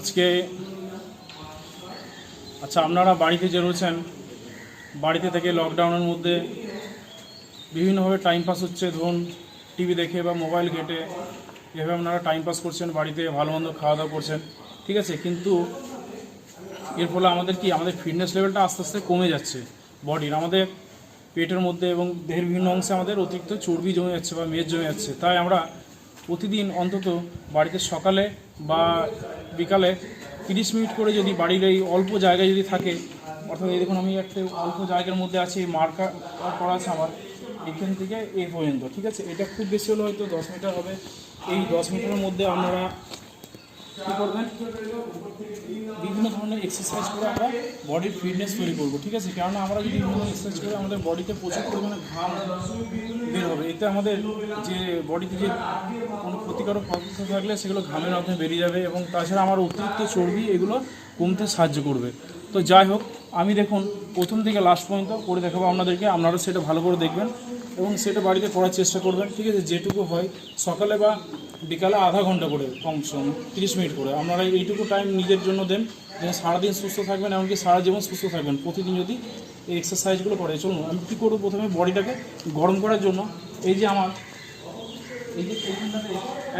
আজকে আচ্ছা, আপনারা বাড়িতে যে রয়েছেন, বাড়িতে থেকে লকডাউনের মধ্যে বিভিন্নভাবে টাইম পাস হচ্ছে, ধরুন টিভি দেখে বা মোবাইল ঘেঁটে এভাবে আপনারা টাইম পাস করছেন, বাড়িতে ভালো মন্দ খাওয়া দাওয়া করছেন, ঠিক আছে। কিন্তু এর ফলে আমাদের ফিটনেস লেভেলটা আস্তে আস্তে কমে যাচ্ছে বডির, আমাদের পেটের মধ্যে এবং দেহের বিভিন্ন অংশে আমাদের অতিরিক্ত চর্বি জমে যাচ্ছে বা মেদ জমে যাচ্ছে। তাই আমরা প্রতিদিন অন্তত বাড়িতে সকালে বা বিকালে 30 মিনিট করে যদি বাড়ির এই অল্প জায়গায় যদি থাকে, অর্থাৎ এই দেখুন আমি একটা অল্প জায়গার মধ্যে আছি, মার্কার করা আছে আমার এখান থেকে এই পর্যন্ত, ঠিক আছে। এটা খুব বেশি হলে হয়তো 10 মিটার হবে। এই 10 মিটারের মধ্যে আপনারা কী করবেন, বিভিন্ন ধরনের এক্সারসাইজ করে আমরা বডির ফিটনেস তৈরি করবো, ঠিক আছে। কেননা আমরা যদি বিভিন্ন এক্সারসাইজ করে আমাদের বডিতে প্রচুর পরিমাণে ঘাম বের হবে, এতে আমাদের যে বডিতে যে কোনো ক্ষতিকারক পদার্থ থাকলে সেগুলো ঘামের মাধ্যমে বেরিয়ে যাবে এবং তাছাড়া আমার অতিরিক্ত চর্বি এগুলো কমতে সাহায্য করবে। তো যাই হোক, আমি দেখুন প্রথম থেকে লাস্ট পর্যন্ত করে দেখাবো আপনাদেরকে, আপনারা সেটা ভালো করে দেখবেন এবং সেটা বাড়িতে করার চেষ্টা করবেন, ঠিক আছে। যেটুকু হয় সকালে বা বিকালে আধা ঘন্টা করে, কমসে কম 30 মিনিট করে আপনারা এইটুকু টাইম নিজের জন্য দেন, যেন সারাদিন সুস্থ থাকবেন, এমনকি সারা জীবন সুস্থ থাকবেন প্রতিদিন যদি এই এক্সারসাইজগুলো করে। চলুন আমি কী করবো, প্রথমে বডিটাকে গরম করার জন্য এই যে আমার এই যে এইখানটাতে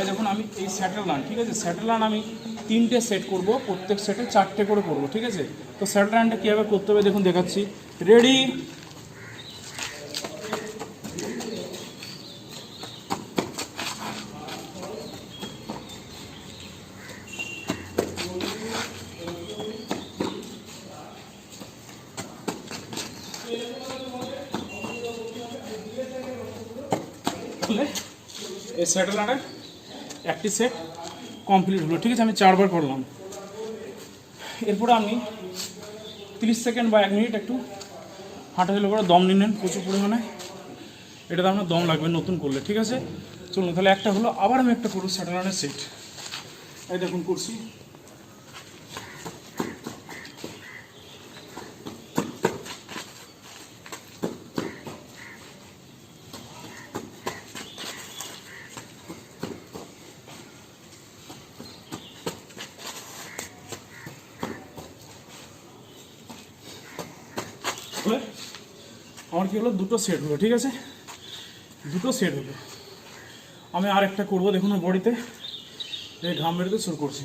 দেখুন আমি এই স্যাটেল রান, ঠিক আছে, স্যাটেল রান আমি 3টে সেট করব, প্রত্যেক সেটে 4টে করে করব, ঠিক আছে। তো স্যাটেল রানটা কীভাবে করতে হবে দেখুন দেখাচ্ছি। রেডি, এই স্যাটেল রানের একটি সেট কমপ্লিট হলো, ঠিক আছে। আমি 4বার করলাম। এরপরে আপনি 30 সেকেন্ড বা 1 মিনিট একটু হাঁটাচলা করে দম নিলেন প্রচুর পরিমাণে, এটাতে আপনার দম লাগবে নতুন করলে, ঠিক আছে। চলুন তাহলে একটা হলো, আবার আমি একটা করবো স্যাটেল রানের সেট। এই দেখুন করছি, আমার কী হলো, 2টো সেট হলো, ঠিক আছে, 2টো সেট হলো। আমি আর একটা করবো, দেখুন বডিতে এই ঘাম বেরোতে শুরু করছে,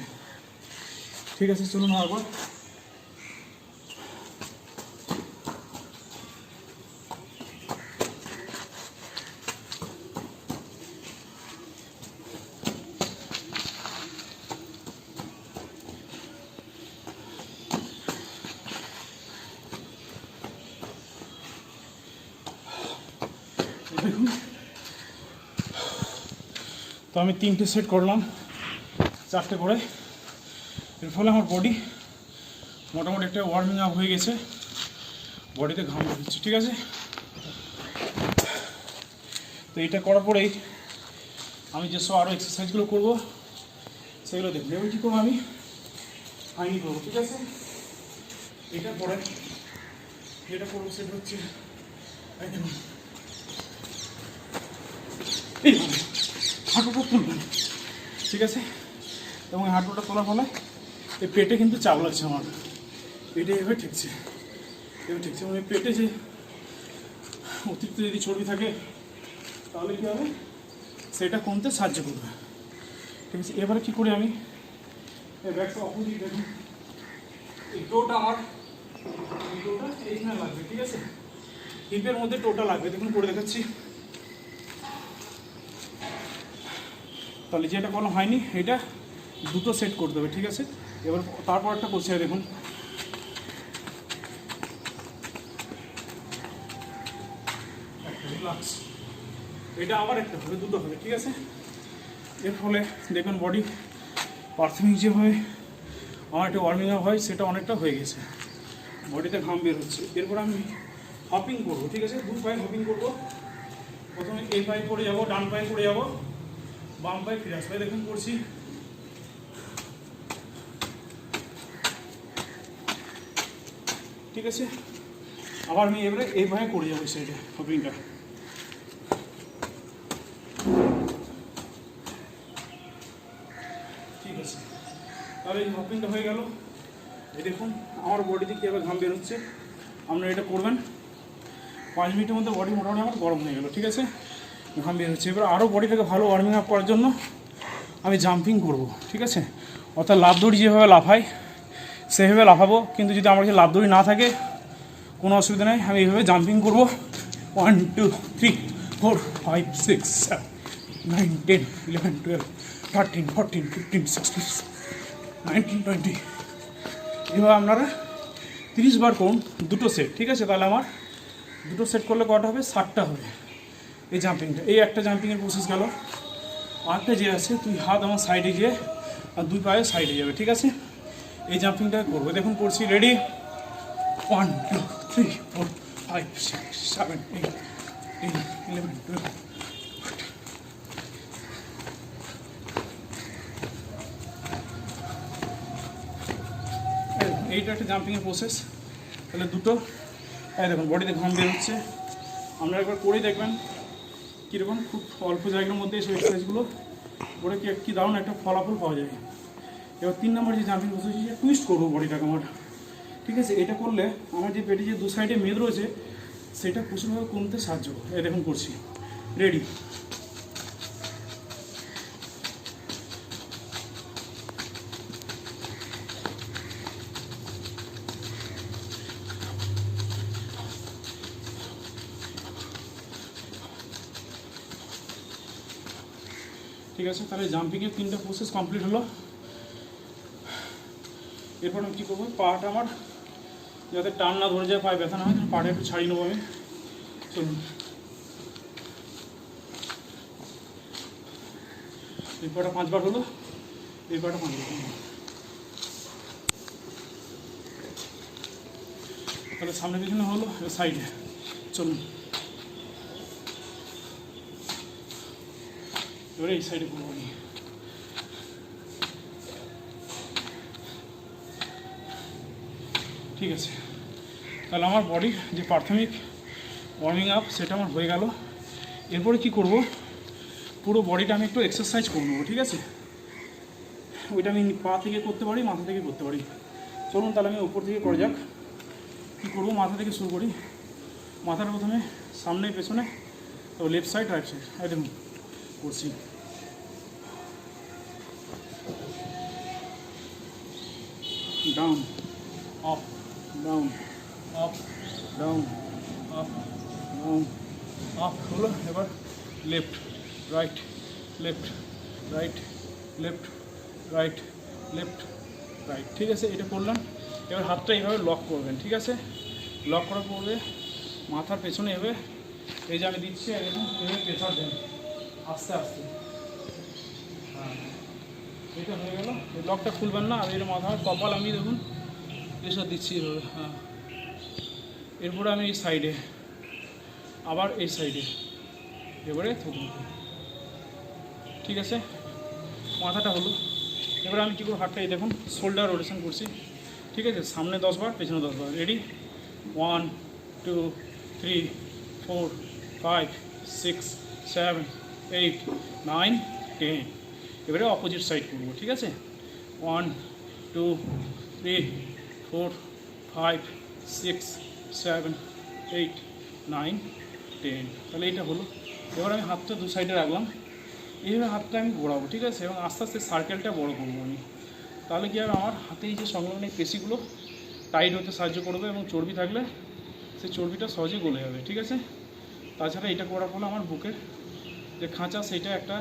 ঠিক আছে। চলুন আবার দেখুন। তো আমি 3টে সেট করলাম, 4টে করে। এর ফলে আমার বডি মোটামুটি একটা ওয়ার্মিং আপ হয়ে গেছে, বডিতে ঘাম বেরোচ্ছে, ঠিক আছে। তো এটা করার পরেই আমি যেসব আরও এক্সারসাইজগুলো করবো সেগুলো দেখবো। এবার কী করবো, আমি ফাইনি করবো, ঠিক আছে। এটা পরে যেটা করবো সেটা হচ্ছে এইভাবে হাঁটুটা তুলবেন, ঠিক আছে। এবং এই হাঁটুটা তোলার ফলে এই পেটে কিন্তু চাপ লাগছে, আমার পেটে এভাবে ঠেকছে, এভাবে ঠেকছে এবং এই পেটে যে অতিরিক্ত যদি চর্বি থাকে তাহলে কী হবে, সেটা কমতে সাহায্য করবে, ঠিক আছে। এবারে কী করি আমি, এই ব্যাগটা অপোজিট দেখুন, এই টোটা আমার এই টোটা এইখানে লাগবে, ঠিক আছে, হিপের মধ্যে টোটা লাগবে, দেখুন করে দেখাচ্ছি। তাহলে যেটা কোনো হয়নি, এটা 2টো সেট করতে হবে, ঠিক আছে। এবার তারপর একটা করছি, দেখুন রিল্যাক্স, এটা আবার একটা হবে, 2টো হবে, ঠিক আছে। এর ফলে দেখবেন বডি প্রাথমিক যেভাবে আমার একটা ওয়ার্মিং আপ হয় সেটা অনেকটা হয়ে গেছে, বডিতে ঘাম বের হচ্ছে। এরপর আমি হপিং করবো, ঠিক আছে, 2 পায়ে হপিং করবো। প্রথমে এই পায়ে করে যাবো, ডান পায়ে করে যাবো, বাম পায়ে ফিরে আসবে, দেখুন করছি। ঠিক আছে, আবার আমি এবারে এই পায়ে করে যাবো সাইডে হপিংটা। ঠিক আছে, তাহলে এই হপিংটা হয়ে গেল। এই দেখুন আমার বডিতে কীভাবে ঘাম বেরোচ্ছে, আপনারা এটা করবেন। 5 মিনিটের মধ্যে বডি মোটামুটি আমার গরম হয়ে গেল, ঠিক আছে, ঘাম বের হচ্ছে। এবার আরও বডিটাকে ভালো ওয়ার্মিং আপ করার জন্য আমি জাম্পিং করব, ঠিক আছে। অর্থাৎ লাফ দড়ি যেভাবে লাফাই সেভাবে লাফাবো, কিন্তু যদি আমার কাছে লাফ দড়ি না থাকে কোনো অসুবিধা নেই, আমি এইভাবে জাম্পিং করবো। 1 2 3 4 5 6 7 9 10 11 12 13 14 15 16 19 20। এবার আপনারা 30 বার করুন, 2টো সেট, ঠিক আছে। তাহলে আমার 2টো সেট করলে কটা হবে, 60টা হবে এই জাম্পিংটা। এই একটা জাম্পিংয়ের প্রসেস গেল। আরেকটা যে আছে, তুই হাত আমার সাইডে গিয়ে আর 2 পায়ে সাইডে যাবে, ঠিক আছে। এই জাম্পিংটা করবো, দেখুন করছি। রেডি, 1 2 3 4 5 6 7 8 10 11 12। এইটা একটা জাম্পিংয়ের প্রসেস। তাহলে 2টো, দেখুন বডিতে ঘাম বের হচ্ছে। আপনারা একবার করেই দেখবেন কীরকম, খুব অল্প জায়গার মধ্যে এসব এক্সারসাইজগুলো করে কী দারুণ একটা ফলাফল পাওয়া যায়। এবার 3 নম্বর যে জাম্পিং প্রসেস, টুইস্ট করবো বডিটাকে আমার, ঠিক আছে। এটা করলে আমার যে পেটে যে 2 সাইডে মেদ রয়েছে সেটা প্রচুরভাবে কমতে সাহায্য করে। দেখুন করছি। রেডি, ঠিক আছে। তাহলে জাম্পিংয়ের 3টা প্রসেস কমপ্লিট হলো। এরপর আমি কী করবো, পাটা আমার যাতে টান না ধরে যায়, পায়ে ব্যথা না হয়, পাটা একটু ছাড়িয়ে নেবো আমি। চলুন, এই পাটা 5 বার হলো, এই পাটা 5 বার হলো। তাহলে সামনে পিছনে হলো, এবার সাইডে চলুন। এবারে এই সাইডে করবো আমি। ঠিক আছে, তাহলে আমার বডির যে প্রাথমিক ওয়ার্মিং আপ সেটা আমার হয়ে গেল। এরপরে কি করব, পুরো বডিটা আমি একটু এক্সারসাইজ করে নেবো, ঠিক আছে। ওইটা আমি পা থেকে করতে পারি, মাথা থেকে করতে পারি। চলুন তাহলে আমি উপর থেকে করে যাক। কী করবো, মাথা থেকে শুরু করি। মাথাটা প্রথমে সামনে পেছনে, তো লেফট সাইড রাইট সাইড, একদম করছি। Down up down up down up down up হলো। এবার left right left right left right left right, ঠিক আছে। এটা করলাম। এবার হাতটা এইভাবে লক করবেন, ঠিক আছে। লক করার পরে মাথার পেছনে এভাবে, এই যে আমি দিচ্ছি একদম এভাবে প্রেসার দেন আস্তে আস্তে। হ্যাঁ, এটা হয়ে গেল। এই লকটা খুলবেন না, আর এর মাথার কপাল আমি দেখুন প্রেসার দিচ্ছি এভাবে। হ্যাঁ, এরপরে আমি এই সাইডে, আবার এই সাইডে, এবারে থুতু, ঠিক আছে। মাথাটা হলো। এবারে আমি কী করবো, হাতটা এই দেখুন শোল্ডার রোটেশন করছি, ঠিক আছে। সামনে 10 বার, পেছনে 10 বার। রেডি, 1 2 3 4 5 6 7 8 9 10। এবারে অপোজিট সাইড করবো, ঠিক আছে। 1 2 3 4 5 6 7 8 9 10। তাহলে এইটা হলো। এবার আমি হাতটা 2 সাইডে রাখলাম, এইভাবে হাতটা আমি ঘোরাবো, ঠিক আছে। এবং আস্তে আস্তে সার্কেলটা বড় করবো আমি। তাহলে কী হবে, আমার হাতেই যে সংলগ্ন পেশিগুলো টাইট হতে সাহায্য করবে, এবং চর্বি থাকলে সেই চর্বিটা সহজে গলে যাবে, ঠিক আছে। তাছাড়া এটা করার ফলে আমার বুকের যে খাঁচা সেইটা একটা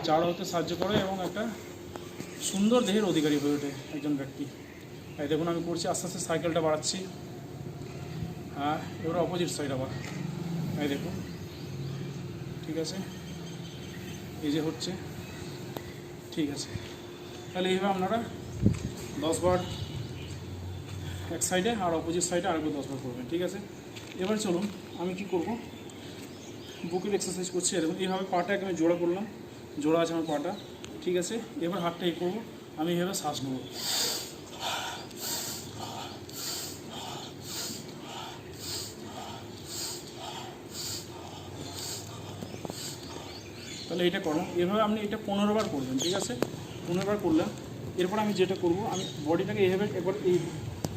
চাড়া হতে সাহায্য করে, এবং একটা সুন্দর দেহের অধিকারী হয়ে ওঠে একজন ব্যক্তি। এই দেখুন আমি করছি, আস্তে আস্তে সাইকেলটা বাড়াচ্ছি। হ্যাঁ, এবার অপোজিট সাইড আবার, এই দেখুন, ঠিক আছে। এই যে হচ্ছে, ঠিক আছে। তাহলে এইভাবে আপনারা 10 বার এক সাইডে, আর অপোজিট সাইডে আরেকবার 10 বার করবেন, ঠিক আছে। এবার চলুন আমি কি করব, বুকের এক্সারসাইজ করছি। দেখুন এইভাবে পাটাকে আমি জোড়া করলাম, জোড়া আছে আমার পাটা, ঠিক আছে। এবার হাতটা এই করবো, আমি এইভাবে শ্বাস নেব। তাহলে এটা করুন, এভাবে আপনি এটা 15 বার করবেন, ঠিক আছে। 15 বার করলেন। এরপর আমি যেটা করব, আমি বডিটাকে এইভাবে একবার এই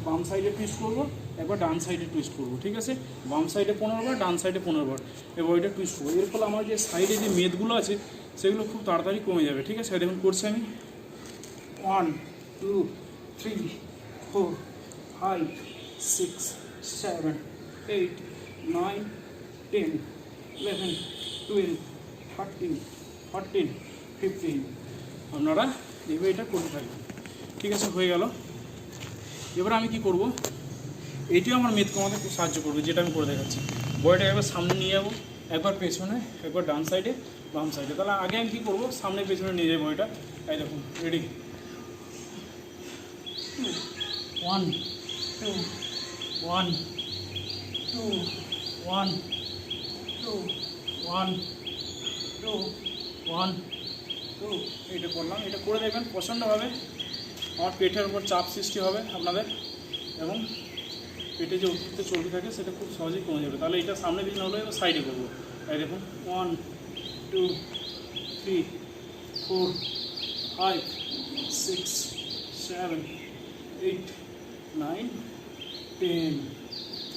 বাম সাইডে টুইস্ট করবো, একবার ডান সাইডে টুইস্ট করবো, ঠিক আছে? বাম সাইডে 15 বার, ডান সাইডে 15 বার এই বডিটা টুইস্ট করবো। এর ফলে আমার যে সাইডে যে মেদগুলো আছে সেগুলো খুব তাড়াতাড়ি কমে যাবে, ঠিক আছে? দেখুন করছি আমি 1 2 3 4 5 6 7 8 9 10 11 12 13 14 15 আপনারা এইভাবে এটা করতে থাকবেন, ঠিক আছে? হয়ে গেল। এবার আমি কি করব, এটিও আমার মেদ কমাতে খুব সাহায্য করবে, যেটা আমি করে দেখাচ্ছি। বডিটা একবার সামনে নিয়ে যাবো, একবার পেছনে, একবার ডান সাইডে, বাম সাইডে। তাহলে আগে আমি কী করবো, সামনে পেছনে নিয়ে যাবো বডিটা। এই দেখুন, রেডি, 1 2 1 2 1 2 1 2 1 2 এটা করলাম। এটা করে দেখবেন প্রচণ্ডভাবে আমার পেটের উপর চাপ সৃষ্টি হবে আপনাদের, এবং পেটে যে অতিরিক্ত চর্বি থাকে সেটা খুব সহজেই কমে যাবে। তাহলে এটা সামনে দিন হলে সাইডে করবো। এই দেখুন 1 2 3 4 5 6 7 8 9 10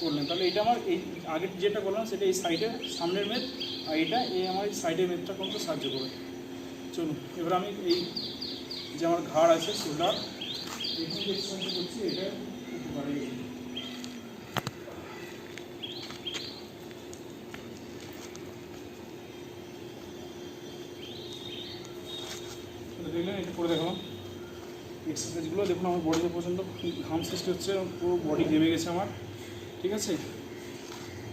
করলেন। তাহলে এটা আমার এই আগের যেটা করলাম সেটা এই সাইডে সামনের মেদ, আর এটা এই আমার এই সাইডের মেদটা করতে সাহায্য করবে। চলুন এবার আমি এই যে আমার ঘাড় আছে শোল্ডার, এইখানে যে এক্সারসাইজ করছি এটা একটু বাড়িয়ে দিই। দেখলেন, এটা করে দেখালাম এক্সারসাইজগুলো। দেখুন আমার বডিতে প্রচণ্ড ঘাম সৃষ্টি হচ্ছে, পুরো বডি ঘেমে গেছে আমার, ঠিক আছে?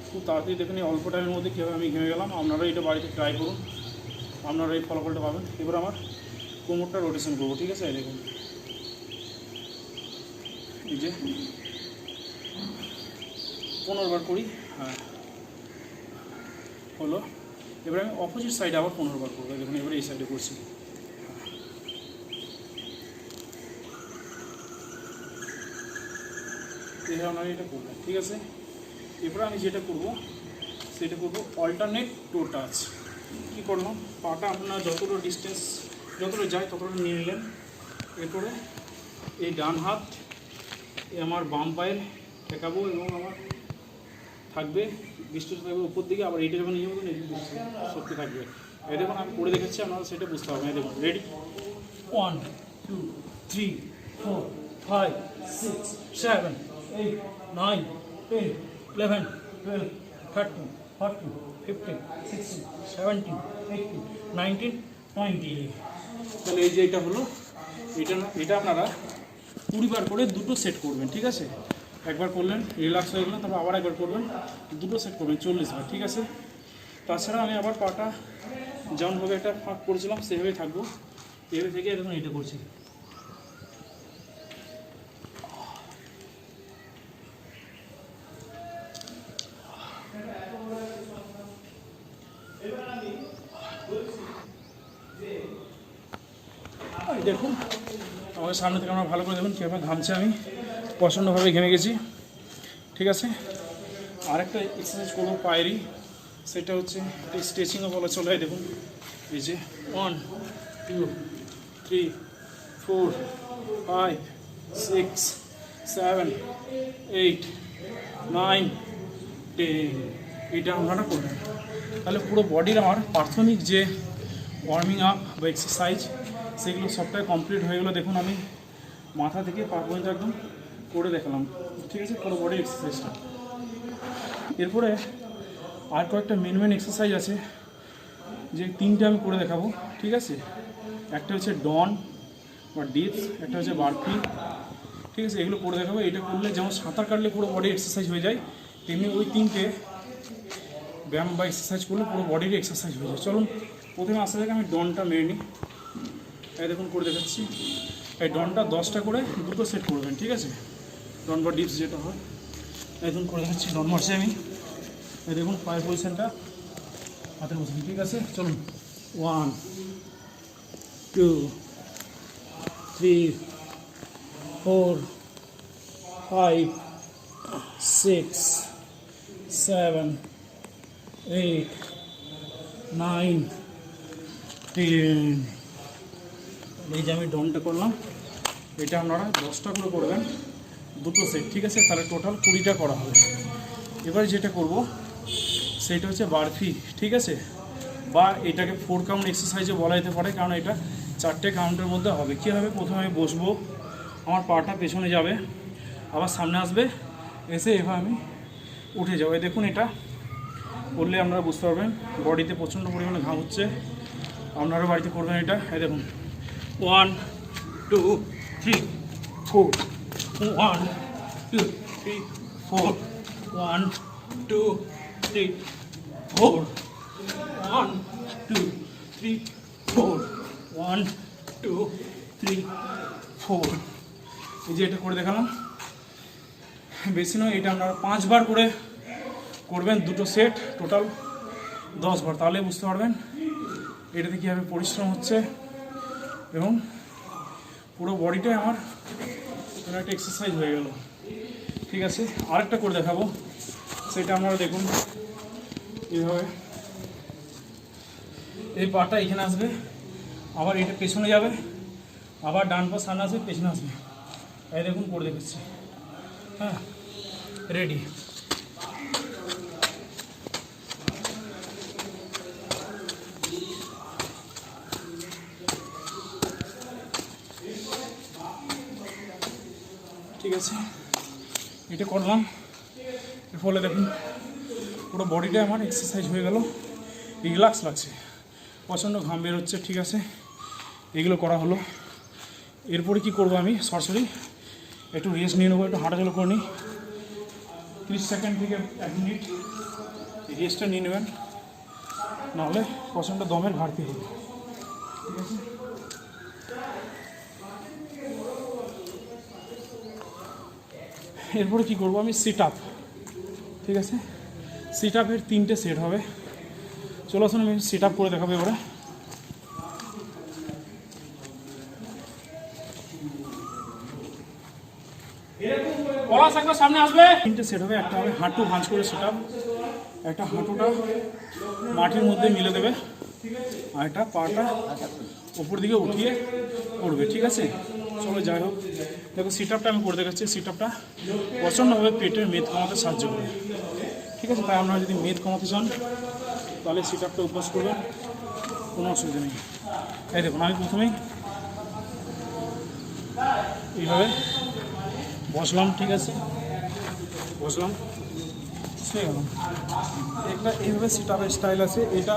খুব তাড়াতাড়ি দেখুন এই অল্প টাইমের মধ্যে কীভাবে আমি ঘেমে গেলাম। আপনারা এটা বাড়িতে ট্রাই করুন, আপনারা এই ফলাফলটা পাবেন। এবার আমার কোমরটা রোটেশন করবো, ঠিক আছে? দেখুন এই যে 15 বার করি, হ্যাঁ হলো। এবার আমি অপোজিট সাইডে আবার 15 বার করবো। দেখুন এবার এই সাইডে করছি, এইভাবে আপনারা এটা করবেন, ঠিক আছে? এরপরে আমি যেটা করব সেটা করব অল্টারনেট টো টাচ। কী করলাম, পাটা আপনার যতটা ডিস্টেন্স যতটা যায় ততটা নিয়ে নিলেন। এরপরে এই ডান হাত আমার বাম পায়ে ঠেকাবো এবং আমার থাকবে ডিস্টেন্স থাকবে উপর দিকে, আবার এইটা যখন নিয়ে যাবো এই শক্তি থাকবে। এই দেখুন আমি করে দেখাচ্ছি, আপনারা সেটা বুঝতে পারবেন। এই দেখুন রেডি, 1 2 3 4 5 6 7 8 9 10 11 12 13 14 15 16 17 18 19 20। তাহলে এই যে এটা হলো, এটা আপনারা 20 বার করে দুটো সেট করবেন, ঠিক আছে? একবার করলেন রিল্যাক্স হয়ে গেলেন, তারপর আবার একবার করবেন, দুটো সেট করবেন 40 বার, ঠিক আছে? তাছাড়া আমি আবার পাটা যেমনভাবে একটা ফাঁক করেছিলাম সেভাবেই থাকবো, এভাবে থেকে দেখুন এটা করছি। দেখুন আমাকে সামনে থেকে আমরা ভালো করে দেখুন কীভাবে ঘামছে, আমি প্রচণ্ডভাবে ঘেমে গেছি, ঠিক আছে? আরেকটা এক্সারসাইজ করবো পায়েরই, সেটা হচ্ছে স্ট্রেচিংও বলা চলে। দেখুন এই যে 1 2 3 4 5 6 7 8 9 10 এটা আপনারা করবেন। তাহলে পুরো বডির আমার প্রাথমিক যে ওয়ার্মিং আপ বা এক্সারসাইজ সেগুলো সবটাই কমপ্লিট হয়ে গেলো। দেখুন আমি মাথা থেকে পা পর্যন্ত একদম করে দেখালাম, ঠিক আছে? পুরো বডি এক্সারসাইজটা। এরপরে আর কয়েকটা মেন এক্সারসাইজ আছে, যে 3টে আমি করে দেখাবো, ঠিক আছে? একটা হচ্ছে ডন বা ডিপস, একটা হচ্ছে বারফি, ঠিক আছে? এগুলো করে দেখাবো। এটা করলে যেমন সাঁতার কাটলে পুরো বডি এক্সারসাইজ হয়ে যায়, তেমনি ওই 3টে ব্যায়াম বা এক্সারসাইজ করলে পুরো বডির এক্সারসাইজ হয়ে যায়। চলুন প্রথমে আসা থেকে আমি ডনটা মেরে নিই। এই দেখুন করে দেখাচ্ছি। এই ডনটা 10টা করে দুটো সেট করবেন, ঠিক আছে? ডন বা ডিপস যেটা হয়, এই দেখুন করে দেখাচ্ছি। ডন মারছি আমি, এই দেখুন পায়ের পজিশনটা, হাতের পজিশন, ঠিক আছে? চলুন 1 2 3 4 5 6 7 8 9 10। এই যে আমি ডনটা করলাম, এটা আপনারা 10টা করে করবেন, দুটো সেট, ঠিক আছে? তাহলে টোটাল 20টা করা হবে। এবার যেটা করব সেটা হচ্ছে বারফি, ঠিক আছে? বা এটাকে 4 কাউন্ট এক্সারসাইজও বলা যেতে পারে, কারণ এটা 4টে কাউন্টের মধ্যে হবে। কী হবে, প্রথমে আমি বসবো, আমার পাটা পেছনে যাবে, আবার সামনে আসবে, এসে এবার আমি উঠে যাবো। দেখুন, এটা করলে আপনারা বুঝতে পারবেন বডিতে প্রচণ্ড পরিমাণে ঘাম হচ্ছে। আপনারা বাড়িতে করবেন এটা। এই দেখুন, 1 2 3 4, 1 2 3 4, 1 2 3 4, 1 2 3 4, 1 2 3 4। এই যে এটা করে দেখালাম, বেশি নয়। এটা আপনারা 5 বার করে করবেন, দুটো সেট, টোটাল 10 বার। তাহলে বুঝতে পারবেন এটাতে কীভাবে পরিশ্রম হচ্ছে এবং পুরো বডিটাই আমার একটা এক্সারসাইজ হয়ে গেল, ঠিক আছে? আরেকটা করে দেখাবো, সেটা আপনারা দেখুন। এইভাবে এই পাটা এখানে আসবে, আবার এটা পেছনে যাবে, আবার ডান পা সামনে আসবে, পেছনে আসবে। এই দেখুন করে দেখাচ্ছি। হ্যাঁ, রেডি। ঠিক আছে, এটা করলাম। এর ফলে দেখুন পুরো বডিটা আমার এক্সারসাইজ হয়ে গেল, রিল্যাক্স লাগছে, প্রচণ্ড ঘাম বের হচ্ছে, ঠিক আছে? এগুলো করা হলো। এরপরে কি করব, আমি সরাসরি একটু রেস্ট নিয়ে নেবো, একটু হাঁটাচলা করে নিই, 30 সেকেন্ড থেকে 1 মিনিট রেস্টটা নিয়ে নেবেন, নাহলে প্রচণ্ড দমের ঘাটতি হবে, ঠিক আছে? এরপরে কি করব, আমি সিট আপ, ঠিক আছে? সিট আপের 3টে সেট হবে। চলো আসুন, আমি সিট আপ করে দেখাবো এবারে। সামনে আসবে, 3টে সেট হবে। একটা হবে হাঁটু ভাঁজ করে সেট আপ, একটা হাঁটুটা মাটির মধ্যে মিলে দেবে, আর একটা পাটা উপর দিকে উঠিয়ে করবে, ঠিক আছে? চলো যাই হোক, দেখো সিট আপটা আমি করে দেখাচ্ছি। সিট আপটা প্রচণ্ডভাবে পেটের মেদ কমাতে সাহায্য করে, ঠিক আছে? তাই আপনারা যদি মেদ কমাতে চান তাহলে সিট আপটা অভ্যাস করবেন, কোনো অসুবিধা নেই। এই দেখুন, আমি প্রথমেই এইভাবে বসলাম, ঠিক আছে? বসলাম, শুয়ে গেলাম। একটা এইভাবে সিট আপের স্টাইল আছে, এটা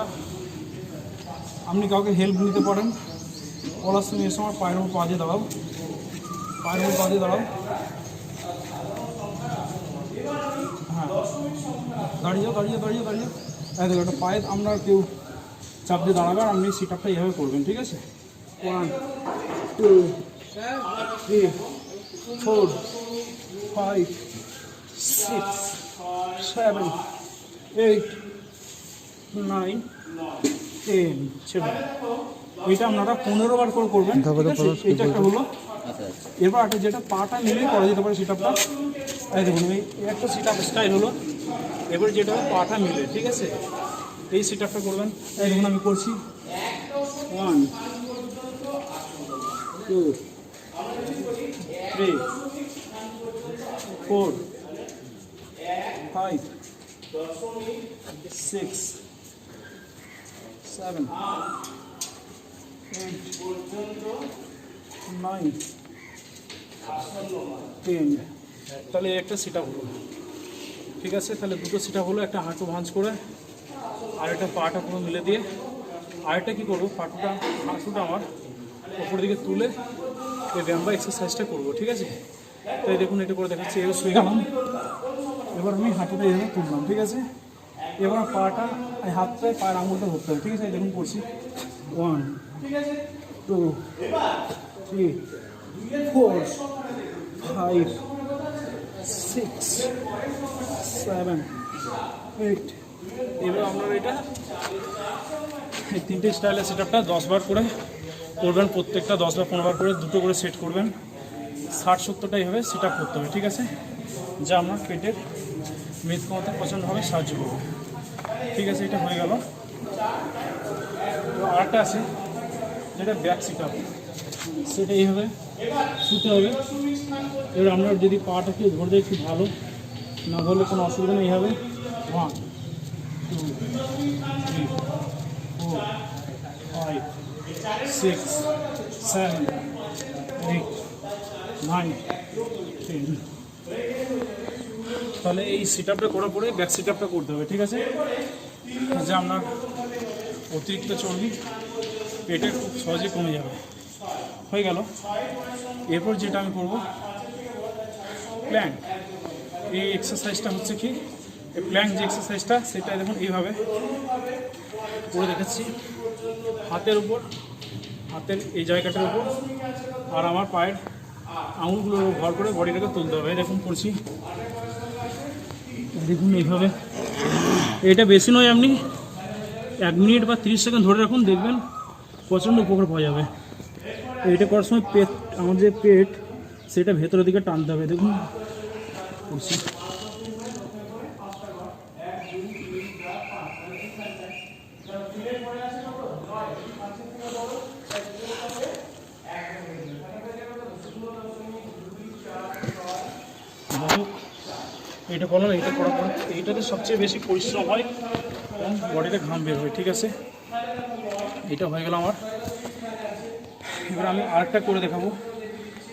আপনি কাউকে হেল্প নিতে পারেন। বলার সময় এর সময় পায়ের উপর পা দিয়ে দাঁড়াও, পায়ের উপর পা দিয়ে দাঁড়াও। হ্যাঁ, দাঁড়িয়ে যাও, দাঁড়িয়ে দাঁড়িয়ে দাঁড়িয়ে। দেখো, একটা পায়ে আপনার কেউ চাপ দিয়ে দাঁড়াবে, আর আপনি সিট আপটা এইভাবে করবেন, ঠিক আছে? 1 2 3 4 5 6 7 8 9 10। ছেড়ে এইটা আপনারা 15 বার করে করবেন, ঠিক আছে? এইটা একটা হলো। এরপর একটা যেটা পাটা মিলিয়ে করা যেতে পারে সিট আপটা। এই দেখুন, এই একটা সিট আপ স্টাইল হলো। এবার যেটা পাটা মিলে, ঠিক আছে? এই সিট আপটা করবেন। এই দেখুন আমি করছি, 1 2 3 4 5 6 7 8 9 10। তাহলে একটা সিট আপ হলো, ঠিক আছে? তাহলে দুটো সিট আপ হলো, একটা হাঁটু ভাঁজ করে আর একটা পাটা পুরো মিলে দিয়ে। আরেকটা কী করবো, হাঁটুটা আমার ওপর দিকে তুলে এই ব্যায়াম বা এক্সারসাইজটা করবো, ঠিক আছে? তাই দেখুন, এটা করে দেখাচ্ছি। এবার শুয়ে গেলাম, এবার আমি হাঁটুটা এইভাবে তুললাম, ঠিক আছে? এবার পাটা, এই হাতটায় পায়ের আঙুলটা ধরতে হবে, ঠিক আছে? দেখুন করছি, 1 2 3 4 5 6 7 8। এবার আপনারা এটা এই 3টে স্টাইলের সেট আপটা 10 বার করে করবেন, প্রত্যেকটা 10 বা 15 বার করে দুটো করে সেট করবেন। 60-70টা এইভাবে সেট আপ করতে হবে, ঠিক আছে? যা আপনার পেটের মেদ কমাতে প্রচণ্ডভাবে সাহায্য করবে, ঠিক আছে? এটা হয়ে গেল। আরেকটা আছে যেটা ব্যাক সিট আপ, সেটা এইভাবে শুতে হবে। এবার আমরা যদি পাটা কেউ ধরে দেয় একটু ভালো, না ধরলে কোনো অসুবিধা নেই। হবে 1 2 3 4 5 6 7 8 9 10। তাহলে এই সিট আপটা করার পরে ব্যাক সিট আপটা করতে হবে, ঠিক আছে? যে আপনার অতিরিক্ত চর্বি পেটে খুব সহজে কমে যাবে। হয়ে গেল। এরপর যেটা আমি করব প্ল্যাঙ্ক। এই এক্সারসাইজটা হচ্ছে কি, এই প্ল্যাঙ্ক যে এক্সারসাইজটা সেটা দেখুন এইভাবে করে দেখাচ্ছি। হাতের উপর, হাতের এই জায়গাটার উপর আর আমার পায়ের আঙুলগুলোর ভর করে বডিটাকে তুলতে হবে। দেখুন করছি, দেখুন এইভাবে। এটা বেশি নয়, আপনি 1 মিনিট বা 30 সেকেন্ড ধরে রাখুন, দেখবেন প্রচণ্ড উপকার পাওয়া যাবে। এইটা করার সময় পেট, আমার যে পেট সেটা ভেতরের দিকে টানতে হবে। দেখুন করছি। এইটা করলাম, এইটা করার পরে এইটাতে সবচেয়ে বেশি পরিশ্রম হয় এবং বডিতে ঘাম বের হয়, ঠিক আছে? এটা হয়ে গেল আমার। এবার আমি আরেকটা করে দেখাবো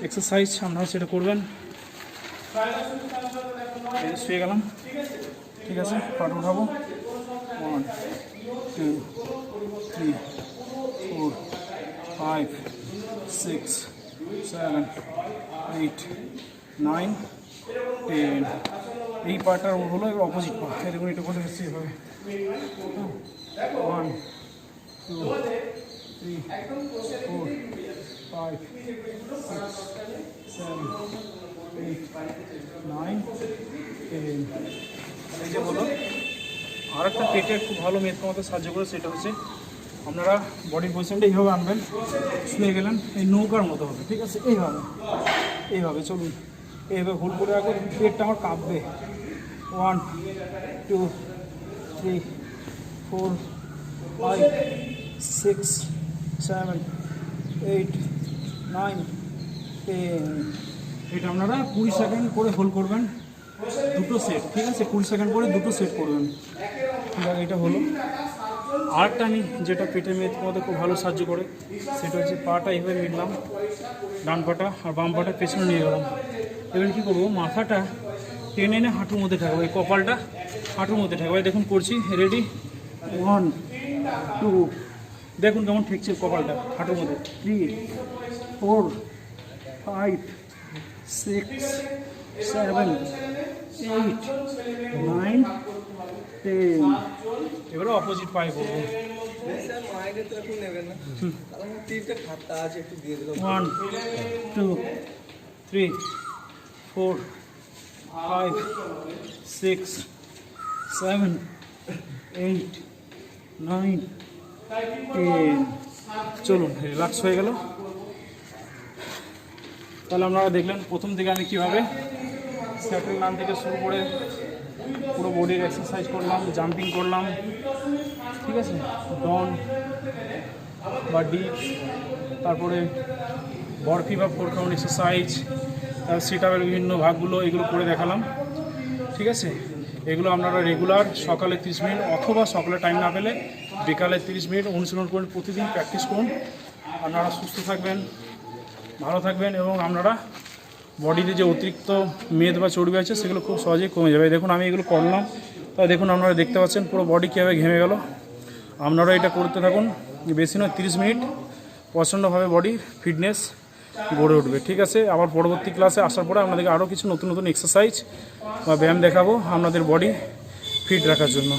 এক্সারসাইজ, আপনারা সেটা করবেন। শুয়ে গেলাম, ঠিক আছে? পাট উঠাবো 1 2 3 4 5 6 7 8 9 10। এই পাটার হলো এবার অপোজিট পা। দেখুন এটা করে এসেছি এভাবে 1 2 3 4 5 6 7 8 9 10। এই যে হলো। আর একটা পেটে খুব ভালো মেদ কমাতে সাহায্য করে, সেটা হচ্ছে আপনারা বডির পজিশনটা এইভাবে আনবেন, শুয়ে গেলেন, এই নৌকার মতো হবে, ঠিক আছে? এইভাবে এইভাবে চলুন, এইভাবে ভুল করে রাখবেন, পেটটা আমার কাঁপবে। 1 2 3 4 5 6 7 8 9 10। এটা আপনারা 20 সেকেন্ড করে হোল্ড করবেন, দুটো সেট, ঠিক আছে? 20 সেকেন্ড করে দুটো সেট করবেন। এটা হলো। আরেকটা আমি যেটা পেটের মেদ কমাতে খুব ভালো সাহায্য করে, সেটা হচ্ছে পাটা এইভাবে মিললাম, ডান পাটা আর বাম পাটা পেছনে নিয়ে গেলাম। এবার কী করবো, মাথাটা টেনে এনে হাঁটুর মধ্যে ঠেকাবো, এই কপালটা হাঁটুর মধ্যে ঠেকাবো। দেখুন করছি, রেডি 1 2, দেখুন কেমন ঠেকছে কপালটা হাঁটুর মধ্যে। 3 4 5 6 7 8 9 10। এবারে অপোজিট পায়ে করবো। 1 2 3 4 5 6 7 8 9 10। চলুন, রিল্যাক্স হয়ে গেল। তাহলে আপনারা দেখলেন প্রথম থেকে আমি কীভাবে স্যাটেল রান থেকে শুরু করে পুরো বডির এক্সারসাইজ করলাম, জাম্পিং করলাম, ঠিক আছে? ডন বা ডিপ, তারপরে বরফি বা 4 কাউন্ট এক্সারসাইজ, তার সিট আপের বিভিন্ন ভাগগুলো, এগুলো করে দেখালাম, ঠিক আছে? এগুলো আপনারা রেগুলার সকালে 30 মিনিট অথবা সকালে টাইম না পেলে বিকালে 30 মিনিট অনুশীলন করুন, প্রতিদিন প্র্যাকটিস করুন। আপনারা সুস্থ থাকবেন, ভালো থাকবেন এবং আপনারা বডিতে যে অতিরিক্ত মেদ বা চর্বি আছে সেগুলো খুব সহজেই কমে যাবে। দেখুন আমি এগুলো করলাম, তাই দেখুন আপনারা দেখতে পাচ্ছেন পুরো বডি কীভাবে ঘেমে গেল। আপনারা এটা করতে থাকুন, বেশি নয় 30 মিনিট, প্রচণ্ডভাবে বডি ফিটনেস গড়ে উঠবে, ঠিক আছে? আবার পরবর্তী ক্লাসে আসার পরে আপনাদেরকে আরও কিছু নতুন নতুন এক্সারসাইজ বা ব্যায়াম দেখাবো আপনাদের বডি ফিট রাখার জন্য।